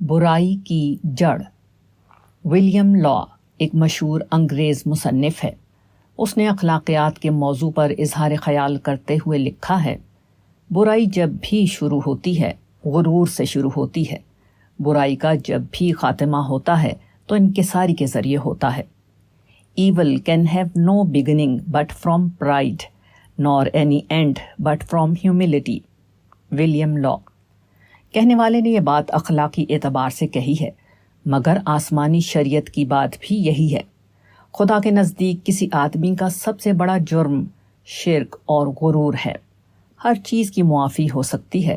برائی کی جڑ۔ ولیم لا ایک مشہور انگریز مصنف ہے۔ اس نے اخلاقیات کے موضوع پر اظہار خیال کرتے ہوئے لکھا ہے، برائی جب بھی شروع ہوتی ہے غرور سے شروع ہوتی ہے۔ برائی کا جب بھی خاتمہ ہوتا ہے تو انکساری کے ذریعے ہوتا ہے۔ Evil can have no beginning but from pride, nor any end but from humility۔ William law. کہنے والے نے یہ بات اخلاقی اعتبار سے کہی ہے، مگر آسمانی شریعت کی بات بھی یہی ہے۔ خدا کے نزدیک کسی آدمی کا سب سے بڑا جرم شرک اور غرور ہے۔ ہر چیز کی معافی ہو سکتی ہے،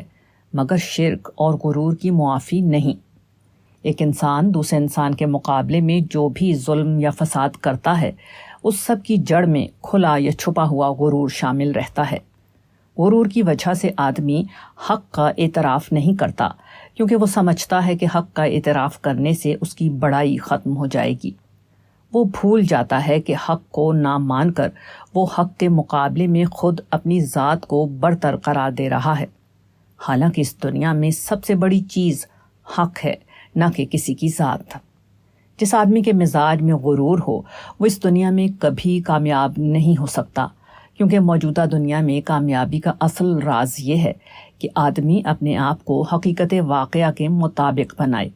مگر شرک اور غرور کی معافی نہیں۔ ایک انسان دوسرے انسان کے مقابلے میں جو بھی ظلم یا فساد کرتا ہے، اس سب کی جڑ میں کھلا یا چھپا ہوا غرور شامل رہتا ہے۔ غرور کی وجہ سے آدمی حق کا اعتراف نہیں کرتا، کیونکہ وہ سمجھتا ہے کہ حق کا اعتراف کرنے سے اس کی بڑائی ختم ہو جائے گی۔ وہ بھول جاتا ہے کہ حق کو نہ مان کر وہ حق کے مقابلے میں خود اپنی ذات کو برتر قرار دے رہا ہے، حالانکہ اس دنیا میں سب سے بڑی چیز حق ہے، نہ کہ کسی کی ذات۔ جس آدمی کے مزاج میں غرور ہو وہ اس دنیا میں کبھی کامیاب نہیں ہو سکتا، کیونکہ موجودہ دنیا میں کامیابی کا اصل راز یہ ہے کہ آدمی اپنے آپ کو حقیقت واقعہ کے مطابق بنائے۔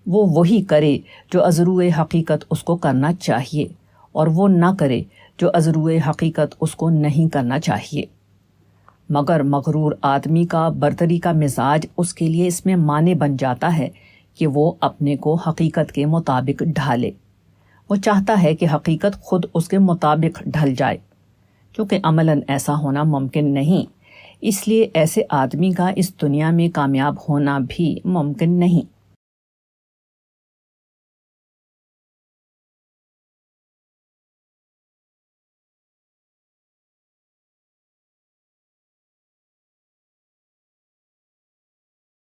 وہ وہی کرے جو از روئے حقیقت اس کو کرنا چاہیے، اور وہ نہ کرے جو از روئے حقیقت اس کو نہیں کرنا چاہیے۔ مگر مغرور آدمی کا برتری کا مزاج اس کے لیے اس میں مانع بن جاتا ہے کہ وہ اپنے کو حقیقت کے مطابق ڈھالے۔ وہ چاہتا ہے کہ حقیقت خود اس کے مطابق ڈھل جائے، کیونکہ عملاً ایسا ہونا ممکن نہیں، اس لیے ایسے آدمی کا اس دنیا میں کامیاب ہونا بھی ممکن نہیں۔